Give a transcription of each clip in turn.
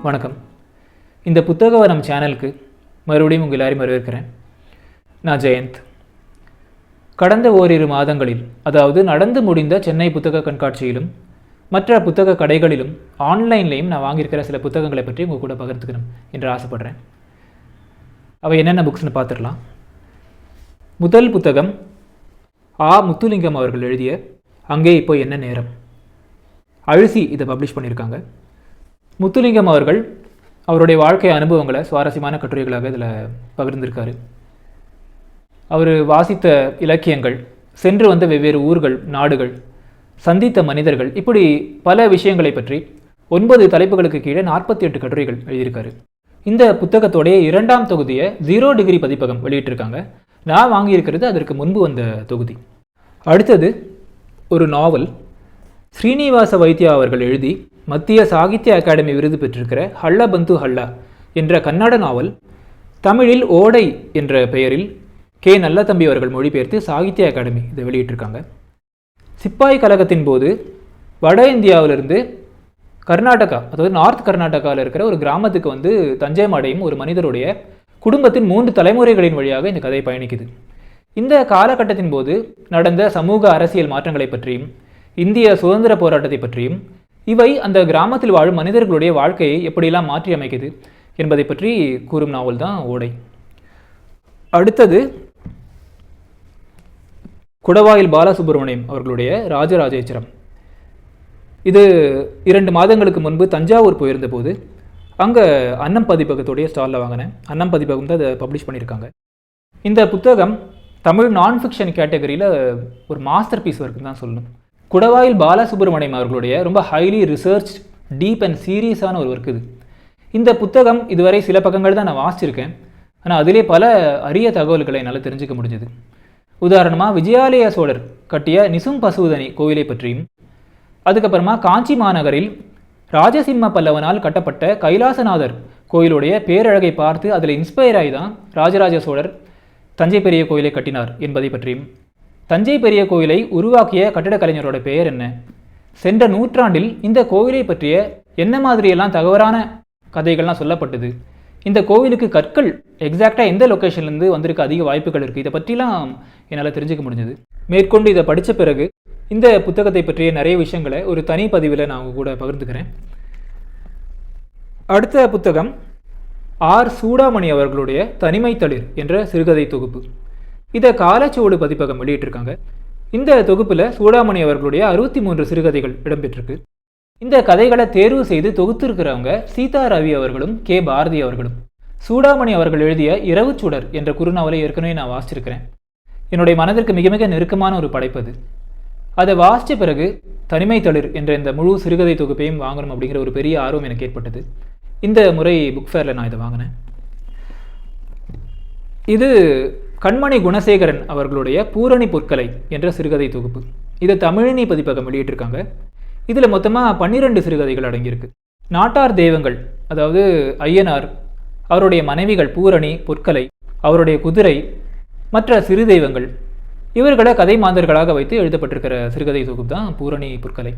வணக்கம். இந்த புத்தகவனம் சேனலுக்கு மறுபடியும் உங்கள் எல்லாரையும் வரவேற்கிறேன். நான் ஜெயந்த். கடந்த ஓரிரு மாதங்களில், அதாவது நடந்து முடிந்த சென்னை புத்தக கண்காட்சியிலும் மற்ற புத்தக கடைகளிலும் ஆன்லைன்லேயும் நான் வாங்கியிருக்கிற சில புத்தகங்களை பற்றி உங்கள் கூட பகிர்ந்துக்கணும் என்று ஆசைப்படுறேன். அவை என்னென்ன புக்ஸ்னு பார்த்துடலாம். முதல் புத்தகம் முத்துலிங்கம் அவர்கள் எழுதிய அங்கே இப்போ என்ன நேரம். அழுசி இதை பப்ளிஷ் பண்ணியிருக்காங்க. முத்துலிங்கம் அவர்கள் அவருடைய வாழ்க்கை அனுபவங்களை சுவாரஸ்யமான கட்டுரைகளாக இதில் பகிர்ந்திருக்காரு. அவர் வாசித்த இலக்கியங்கள், சென்று வந்த வெவ்வேறு ஊர்கள், நாடுகள், சந்தித்த மனிதர்கள், இப்படி பல விஷயங்களை பற்றி 9 தலைப்புகளுக்கு கீழே 48 கட்டுரைகள் எழுதியிருக்காரு. இந்த புத்தகத்தோடைய 2ஆம் தொகுதியை 0 டிகிரி பதிப்பகம் வெளியிட்டிருக்காங்க. நான் வாங்கியிருக்கிறது அதற்கு முன்பு வந்த தொகுதி. அடுத்தது ஒரு நாவல். ஸ்ரீனிவாச வைத்தியா அவர்கள் எழுதி மத்திய சாகித்ய அகாடமி விருது பெற்றிருக்கிற ஹல்ல பந்து ஹல்லா என்ற கன்னட நாவல் தமிழில் ஓடை என்ற பெயரில் கே நல்லதம்பி அவர்கள் மொழிபெயர்த்து சாகித்ய அகாடமி இதை வெளியிட்டிருக்காங்க. சிப்பாய் கழகத்தின் போது வட இந்தியாவிலிருந்து கர்நாடகா, அதாவது நார்த் கர்நாடகாவில் இருக்கிற ஒரு கிராமத்துக்கு வந்து தஞ்சை அடையும் ஒரு மனிதருடைய குடும்பத்தின் 3 தலைமுறைகளின் வழியாக இந்த கதை பயணிக்குது. இந்த காலகட்டத்தின் போது நடந்த சமூக அரசியல் மாற்றங்களை பற்றியும் இந்திய சுதந்திர போராட்டத்தை பற்றியும், இவை அந்த கிராமத்தில் வாழும் மனிதர்களுடைய வாழ்க்கையை எப்படியெல்லாம் மாற்றி அமைக்குது என்பதை பற்றி கூறும் நாவல் தான் ஓடை. அடுத்தது குடவாயில் பாலசுப்ரமணியம் அவர்களுடைய ராஜராஜேஸ்வரம். இது 2 மாதங்களுக்கு முன்பு தஞ்சாவூர் போயிருந்த போது அங்கே அன்னம் பதிப்பகத்துடைய ஸ்டாலில் வாங்கினேன். அன்னம் பதிப்பகம் தான் அதை பப்ளிஷ் பண்ணியிருக்காங்க. இந்த புத்தகம் தமிழ் நான் ஃபிக்ஷன் கேட்டகரியில் ஒரு மாஸ்டர் பீஸ் ஒர்க்குன்னு தான் சொல்லணும். குடவாயில் பாலசுப்ரமணியம் அவர்களுடைய ரொம்ப ஹைலி ரிசர்ச், டீப் அண்ட் சீரியஸான ஒரு ஒர்க் இது. இந்த புத்தகம் இதுவரை சில பக்கங்கள் தான் நான் வாசிச்சிருக்கேன். ஆனால் அதிலே பல அரிய தகவல்களை என்னால் தெரிஞ்சுக்க முடிஞ்சது. உதாரணமாக விஜயாலய சோழர் கட்டிய நிசும் பசுவதனி கோவிலை பற்றியும், அதுக்கப்புறமா காஞ்சி மாநகரில் ராஜசிம்ம பல்லவனால் கட்டப்பட்ட கைலாசநாதர் கோயிலுடைய பேரழகை பார்த்து அதில் இன்ஸ்பயர் ஆகி தான் ராஜராஜ சோழர் தஞ்சை பெரிய கோயிலை கட்டினார் என்பதை பற்றியும், தஞ்சை பெரிய கோயிலை உருவாக்கிய கட்டிடக்கலைஞரோட பெயர் என்ன, சென்ற நூற்றாண்டில் இந்த கோயிலை பற்றிய என்ன மாதிரியெல்லாம் தகவலான கதைகள்லாம் சொல்லப்பட்டது, இந்த கோவிலுக்கு கற்கள் எக்ஸாக்டாக எந்த லொக்கேஷன்லேருந்து வந்திருக்க அதிக வாய்ப்புகள் இருக்குது, இதை பற்றிலாம் என்னால் தெரிஞ்சுக்க முடிஞ்சது. மேற்கொண்டு இதை படித்த பிறகு இந்த புத்தகத்தை பற்றிய நிறைய விஷயங்களை ஒரு தனி பதிவில் நான் உங்க கூட பகிர்ந்துக்கிறேன். அடுத்த புத்தகம் சூடாமணி அவர்களுடைய தனிமை தளிர் என்ற சிறுகதை தொகுப்பு. இதை காலச்சுவடு பதிப்பகம் வெளியிட்டிருக்காங்க. இந்த தொகுப்பில் சூடாமணி அவர்களுடைய 63 சிறுகதைகள் இடம்பெற்றிருக்கு. இந்த கதைகளை தேர்வு செய்து தொகுத்திருக்கிறவங்க சீதா ரவி அவர்களும் கே பாரதி அவர்களும். சூடாமணி அவர்கள் எழுதிய இரவு சுடர் என்ற குறுநாவலை ஏற்கனவே நான் வாசிச்சிருக்கிறேன். என்னுடைய மனதிற்கு மிக மிக நெருக்கமான ஒரு படைப்பது. அதை வாசித்த பிறகு தனிமை தளிர் என்ற இந்த முழு சிறுகதை தொகுப்பையும் வாங்கணும் அப்படிங்கிற ஒரு பெரிய ஆர்வம் எனக்கு ஏற்பட்டது. இந்த முறை புக் ஃபேரில் நான் இதை வாங்கினேன். இது கண்மணி குணசேகரன் அவர்களுடைய பூரணி பொற்கலை என்ற சிறுகதை தொகுப்பு. இதை தமிழினி பதிப்பகம் வெளியிட்டிருக்காங்க. இதில் மொத்தமாக 12 சிறுகதைகள் அடங்கியிருக்கு. நாட்டார் தெய்வங்கள், அதாவது ஐயனார், அவருடைய மனைவிகள் பூரணி, பொற்கலை, அவருடைய குதிரை, மற்ற சிறு தெய்வங்கள், இவர்களை கதை மாந்தர்களாக வைத்து எழுதப்பட்டிருக்கிற சிறுகதை தொகுப்பு தான் பூரணி பொற்கலை.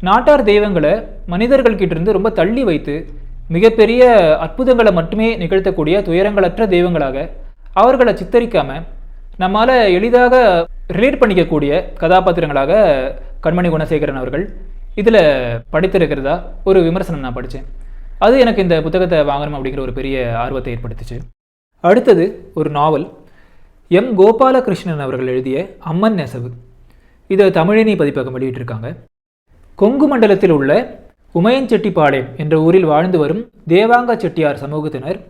நாட்டார் தெய்வங்களை மனிதர்கள்கிட்டிருந்து ரொம்ப தள்ளி வைத்து மிகப்பெரிய அற்புதங்களை மட்டுமே நிகழ்த்தக்கூடிய துயரங்களற்ற தெய்வங்களாக அவர்களை சித்தரிக்காம நம்மால் எளிதாக ரிலேட் பண்ணிக்கக்கூடிய கதாபாத்திரங்களாக கண்மணி குணசேகரன் அவர்கள் இதில் படித்திருக்கிறதா ஒரு விமர்சனம் நான் படித்தேன். அது எனக்கு இந்த புத்தகத்தை வாங்கணும் அப்படிங்கிற ஒரு பெரிய ஆர்வத்தை ஏற்படுத்துச்சு. அடுத்தது ஒரு நாவல். கோபாலகிருஷ்ணன் அவர்கள் எழுதிய அம்மன் நெசவு. இதை தமிழினி பதிப்பகம் வெளியிட்டிருக்காங்க. கொங்கு மண்டலத்தில் உள்ள உமையஞ்செட்டிப்பாளையம் என்ற ஊரில் வாழ்ந்து வரும் தேவாங்க செட்டியார் சமூகத்தினர்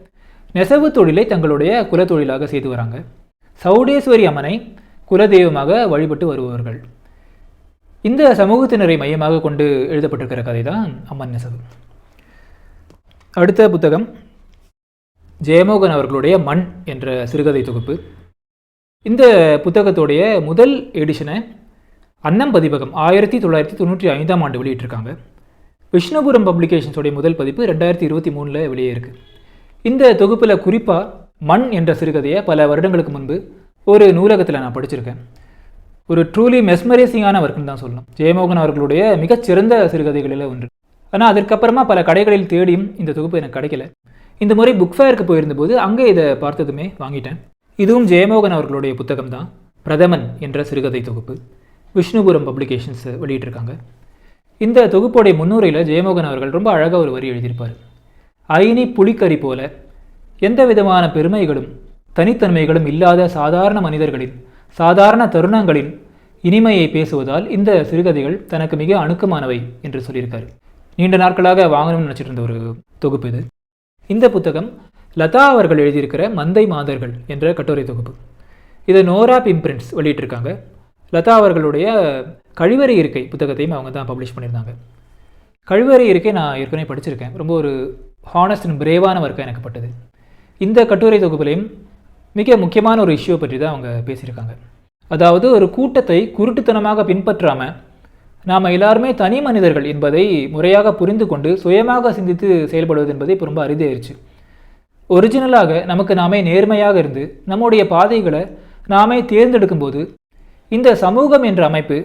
நெசவு தொழிலை தங்களுடைய குலத்தொழிலாக செய்து வராங்க. சௌடேஸ்வரி அம்மனை குலதெய்வமாக வழிபட்டு வருபவர்கள். இந்த சமூகத்தினரை மையமாக கொண்டு எழுதப்பட்டிருக்கிற கதை தான் அம்மன் நெசவு. அடுத்த புத்தகம் ஜெயமோகன் அவர்களுடைய மண் என்ற சிறுகதை தொகுப்பு. இந்த புத்தகத்துடைய முதல் எடிஷனை அன்னம் பதிப்பகம் 1995ஆம் ஆண்டு வெளியிட்டிருக்காங்க. விஷ்ணுபுரம் பப்ளிகேஷன்ஸோடைய முதல் பதிப்பு 2023 வெளியே இருக்குது. இந்த தொகுப்பில் குறிப்பாக மண் என்ற சிறுகதையை பல வருடங்களுக்கு முன்பு ஒரு நூலகத்தில் நான் படிச்சிருக்கேன். ஒரு ட்ரூலி மெஸ்மரைசிங்கான ஒர்க்குன்னு தான் சொல்லணும். ஜெயமோகன் அவர்களுடைய மிகச்சிறந்த சிறுகதைகளில் ஒன்று. ஆனால் அதற்கப்புறமா பல கடைகளில் தேடியும் இந்த தொகுப்பு எனக்கு கிடைக்கல. இந்த முறை புக் ஃபேருக்கு போயிருந்தபோது அங்கே இதை பார்த்ததுமே வாங்கிட்டேன். இதுவும் ஜெயமோகன் அவர்களுடைய புத்தகம் தான், பிரதமன் என்ற சிறுகதை தொகுப்பு. விஷ்ணுபுரம் பப்ளிகேஷன்ஸ் வெளியிட்டிருக்காங்க. இந்த தொகுப்போடைய முன்னுரையில் ஜெயமோகன் அவர்கள் ரொம்ப அழகாக ஒரு வரி எழுதியிருப்பார். ஐனி புலிக்கறி போல எந்த விதமான பெருமைகளும் தனித்தன்மைகளும் இல்லாத சாதாரண மனிதர்களின் சாதாரண தருணங்களின் இனிமையை பேசுவதால் இந்த சிறுகதைகள் தனக்கு மிக அணுக்கமானவை என்று சொல்லியிருக்காரு. நீண்ட நாட்களாக வாங்கணும்னு நினச்சிட்டு இருந்த ஒரு தொகுப்பு இது. இந்த புத்தகம் லதா அவர்கள் எழுதியிருக்கிற மந்தை மாதர்கள் என்ற கட்டுரை தொகுப்பு. இதை நோராப் இம்ப்ரிண்ட்ஸ் வெளியிட்டிருக்காங்க. லதா அவர்களுடைய கழிவறை இருக்கை புத்தகத்தையும் அவங்க தான் பப்ளிஷ் பண்ணியிருந்தாங்க. கழிவறை இருக்கை நான் ஏற்கனவே படிச்சிருக்கேன். ரொம்ப ஒரு ஹானஸ்ட் அண்ட் பிரேவான ஒர்க்காக எனக்கு பட்டது. இந்த கட்டுரை தொகுப்புலையும் மிக முக்கியமான ஒரு இஷ்யூவை பற்றி தான் அவங்க பேசியிருக்காங்க. அதாவது ஒரு கூட்டத்தை குருட்டுத்தனமாக பின்பற்றாமல் நாம் எல்லாருமே தனி மனிதர்கள் என்பதை முறையாக புரிந்து கொண்டு சுயமாக சிந்தித்து செயல்படுவது என்பதை இப்போ ரொம்ப அரிதாயிருச்சு. ஒரிஜினலாக நமக்கு நாமே நேர்மையாக இருந்து நம்முடைய பாதைகளை நாமே தேர்ந்தெடுக்கும்போது இந்த சமூகம் என்ற அமைப்பு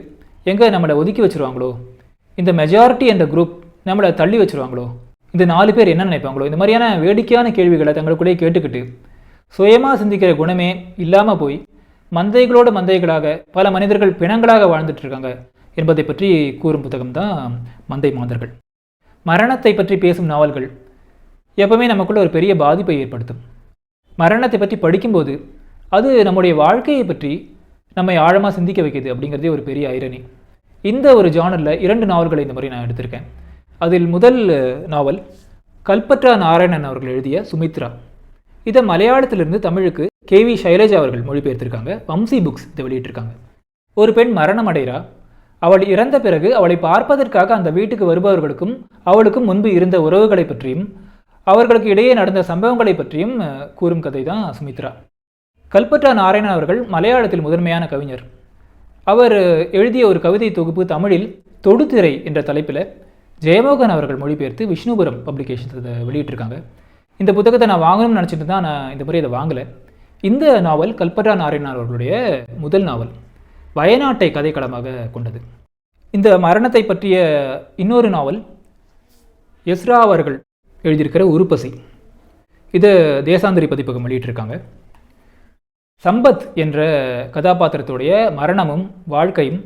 எங்கே நம்மளை ஒதுக்கி வச்சுருவாங்களோ, இந்த மெஜாரிட்டி என்ற குரூப் நம்மளை தள்ளி வச்சுருவாங்களோ, இந்த 4 பேர் என்ன நினைப்பாங்களோ, இந்த மாதிரியான வேடிக்கையான கேள்விகளை தங்களுக்குள்ளே கேட்டுக்கிட்டு சுயமாக சிந்திக்கிற குணமே இல்லாமல் போய் மந்தைகளோடு மந்தைகளாக பல மனிதர்கள் பிணங்களாக வாழ்ந்துட்டுருக்காங்க என்பதை பற்றி கூறும் புத்தகம் தான் மந்தை மாதர்கள். மரணத்தை பற்றி பேசும் நாவல்கள் எப்பவுமே நமக்குள்ள ஒரு பெரிய பாதிப்பை ஏற்படுத்தும். மரணத்தை பற்றி படிக்கும்போது அது நம்முடைய வாழ்க்கையை பற்றி நம்மை ஆழமாக சிந்திக்க வைக்கிது அப்படிங்கிறதே ஒரு பெரிய ஐரணி. இந்த ஒரு ஜானரில் 2 நாவல்களை இந்த மாதிரி நான் எடுத்திருக்கேன். அதில் முதல் நாவல் கல்பற்றா நாராயணன் அவர்கள் எழுதிய சுமித்ரா. இதை மலையாளத்திலிருந்து தமிழுக்கு KV சைலஜா அவர்கள் மொழிபெயர்த்திருக்காங்க. வம்சி புக்ஸ் இதை வெளியிட்டிருக்காங்க. ஒரு பெண் மரணம் அடைகிறா. அவள் இறந்த பிறகு அவளை பார்ப்பதற்காக அந்த வீட்டுக்கு வருபவர்களுக்கும் அவளுக்கும் முன்பு இருந்த உறவுகளை பற்றியும் அவர்களுக்கு இடையே நடந்த சம்பவங்களை பற்றியும் கூறும் கதை தான் சுமித்ரா. கல்பற்றா நாராயணன் அவர்கள் மலையாளத்தில் முதன்மையான கவிஞர். அவர் எழுதிய ஒரு கவிதை தொகுப்பு தமிழில் தொடுதிரை என்ற தலைப்பில் ஜெயமோகன் அவர்கள் மொழிபெயர்த்து விஷ்ணுபுரம் பப்ளிகேஷன்ஸ் இதை வெளியிட்டிருக்காங்க. இந்த புத்தகத்தை நான் வாங்கணும்னு நினச்சிட்டு தான் நான் இந்த முறை இதை வாங்கலை. இந்த நாவல் கல்பற்றா நாராயணன் அவர்களுடைய முதல் நாவல், வயநாட்டை கதைக்களமாக கொண்டது. இந்த மரணத்தை பற்றிய இன்னொரு நாவல் எஸ்ரா அவர்கள் எழுதியிருக்கிற உருப்பசி. இது தேசாந்திரி பதிப்பகம் வெளியிட்டிருக்காங்க. சம்பத் என்ற கதாபாத்திரத்துடைய மரணமும் வாழ்க்கையும்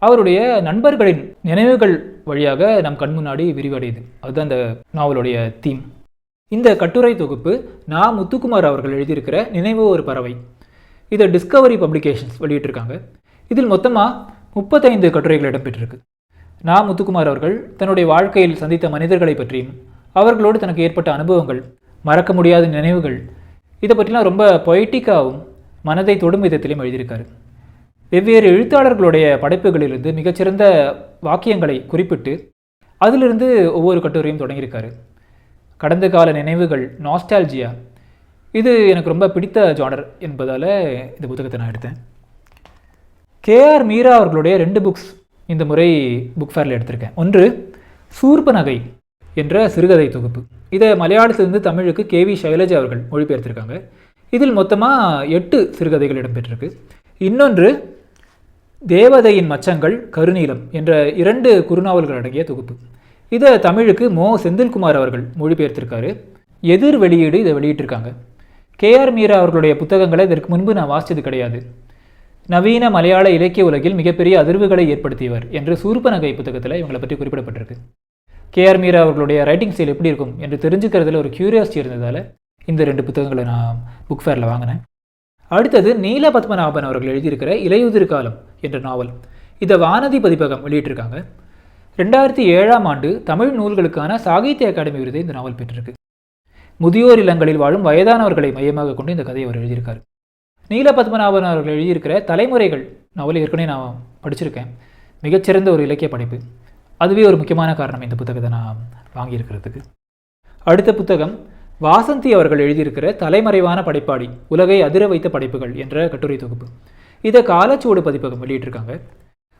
அவருடைய நண்பர்களின் நினைவுகள் வழியாக நம் கண் முன்னாடி விரிவடையுது. அதுதான் இந்த நாவலுடைய தீம். இந்த கட்டுரை தொகுப்பு நான் முத்துக்குமார் அவர்கள் எழுதியிருக்கிற நினைவு ஒரு பறவை. இதை டிஸ்கவரி பப்ளிகேஷன்ஸ் வெளியிட்டிருக்காங்க. இதில் மொத்தமாக 35 கட்டுரைகள் இடம்பெற்றிருக்கு. நான் முத்துக்குமார் அவர்கள் தன்னுடைய வாழ்க்கையில் சந்தித்த மனிதர்களை பற்றியும் அவர்களோடு தனக்கு ஏற்பட்ட அனுபவங்கள், மறக்க முடியாத நினைவுகள், இதை பற்றிலாம் ரொம்ப பொய்டிக்காகவும் மனதை தொடும் விதத்திலையும் எழுதியிருக்காரு. வெவ்வேறு எழுத்தாளர்களுடைய படைப்புகளிலிருந்து மிகச்சிறந்த வாக்கியங்களை குறிப்பிட்டு அதிலிருந்து ஒவ்வொரு கட்டுரையும் தொடங்கியிருக்காரு. கடந்த கால நினைவுகள், நாஸ்டால்ஜியா, இது எனக்கு ரொம்ப பிடித்த ஜானர் என்பதால் இந்த புத்தகத்தை நான் எடுத்தேன். KR மீரா அவர்களுடைய 2 புக்ஸ் இந்த முறை புக் ஃபேரில் எடுத்திருக்கேன். ஒன்று சூர்பனகை என்ற சிறுகதை தொகுப்பு. இதை மலையாளத்திலிருந்து தமிழுக்கு KV சைலஜா அவர்கள் மொழிபெயர்த்திருக்காங்க. இதில் மொத்தமாக 8 சிறுகதைகள் இடம்பெற்றிருக்கு. இன்னொன்று தேவதையின் மச்சங்கள் கருநீலம் என்ற 2 குறுநாவல்கள் அடங்கிய தொகுப்பு. இதை தமிழுக்கு மோ செந்தில்குமார் அவர்கள் மொழிபெயர்த்திருக்காரு. எதிர் வெளியீடு இதை வெளியிட்டிருக்காங்க. KR மீரா அவர்களுடைய புத்தகங்களை இதற்கு முன்பு நான் வாசித்தது கிடையாது. நவீன மலையாள இலக்கிய உலகில் மிகப்பெரிய அதிர்வுகளை ஏற்படுத்தியவர் என்று சூர்பனகை புத்தகத்தில் இவங்களை பற்றி குறிப்பிடப்பட்டிருக்கு. KR மீரா அவர்களுடைய ரைட்டிங் ஸ்டைல் எப்படி இருக்கும் என்று தெரிஞ்சுக்கிறதுல ஒரு கியூரியாசிட்டி இருந்ததால் இந்த 2 புத்தகங்களை நான் புக் ஃபேரில் வாங்கினேன். அடுத்தது நீல பத்மநாபன் அவர்கள் எழுதியிருக்கிற இலையுதிர் காலம் என்ற நாவல். இதை வானதி பதிப்பகம் வெளியிட்டிருக்காங்க. 2007ஆம் ஆண்டு தமிழ் நூல்களுக்கான சாகித்ய அகாடமி விருதை இந்த நாவல் பெற்றிருக்கு. முதியோர் இல்லங்களில் வாழும் வயதானவர்களை மையமாக கொண்டு இந்த கதையை அவர் எழுதியிருக்கார். நீல பத்மநாபன் அவர்கள் எழுதியிருக்கிற தலைமுறைகள் நாவல் ஏற்கனவே நான் படிச்சிருக்கேன். மிகச்சிறந்த ஒரு இலக்கிய படைப்பு. அதுவே ஒரு முக்கியமான காரணம் இந்த புத்தகத்தை நான் வாங்கியிருக்கிறதுக்கு. அடுத்த புத்தகம் வாசந்தி அவர்கள் எழுதியிருக்கிற தலைமறைவான படைப்பாளி, உலகை அதிர வைத்த படைப்புகள் என்ற கட்டுரை தொகுப்பு. இதை காலச்சுவடு பதிப்பகம் வெளியிட்டிருக்காங்க.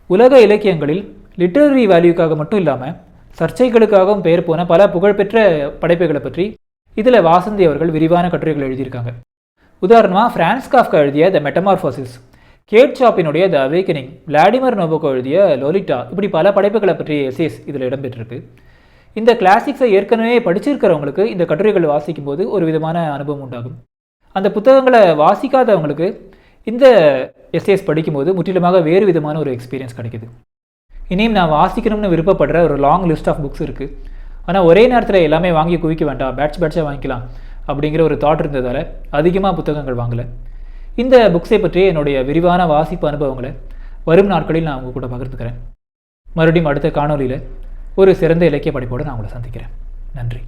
உலக இலக்கியங்களில் லிட்டரரி வேல்யூக்காக மட்டும் இல்லாமல் சர்ச்சைகளுக்காகவும் பெயர் போன பல புகழ்பெற்ற படைப்புகளை பற்றி இதில் வாசந்தி அவர்கள் விரிவான கட்டுரைகள் எழுதியிருக்காங்க. உதாரணமாக பிரான்ஸ் காஃப்கா எழுதிய த மெட்டமார்ஃபோசிஸ், கேட் ஷாப்பினுடைய த அவேக்கனிங், விளாடிமிர் நோபோகோ எழுதிய லோலிட்டா, இப்படி பல படைப்புகளை பற்றிய எசேஸ் இதில் இடம்பெற்றிருக்கு. இந்த கிளாசிக்ஸை ஏற்கனவே படிச்சிருக்கிறவங்களுக்கு இந்த கட்டுரைகள் வாசிக்கும் போது ஒரு விதமான அனுபவம் உண்டாகும். அந்த புத்தகங்களை வாசிக்காதவங்களுக்கு இந்த எஸ்ஏஸ் படிக்கும்போது முற்றிலுமாக வேறு விதமான ஒரு எக்ஸ்பீரியன்ஸ் கிடைக்குது. இனியும் நான் வாசிக்கணும்னு விருப்பப்படுற ஒரு லாங் லிஸ்ட் ஆஃப் புக்ஸ் இருக்குது. ஆனால் ஒரே நேரத்தில் எல்லாமே வாங்கி குவிக்க வேண்டாம், பேட்சாக வாங்கிக்கலாம் அப்படிங்கிற ஒரு தாட் இருந்ததால் அதிகமாக புத்தகங்கள் வாங்கலை. இந்த புக்ஸை பற்றி என்னுடைய விரிவான வாசிப்பு அனுபவங்களை வரும் நாட்களில் நான் உங்கள் கூட பகிர்ந்துக்கிறேன். மறுபடியும் அடுத்த காணொலியில் ஒரு சிறந்த இலக்கிய படைப்போடு நான் உங்களை சந்திக்கிறேன். நன்றி.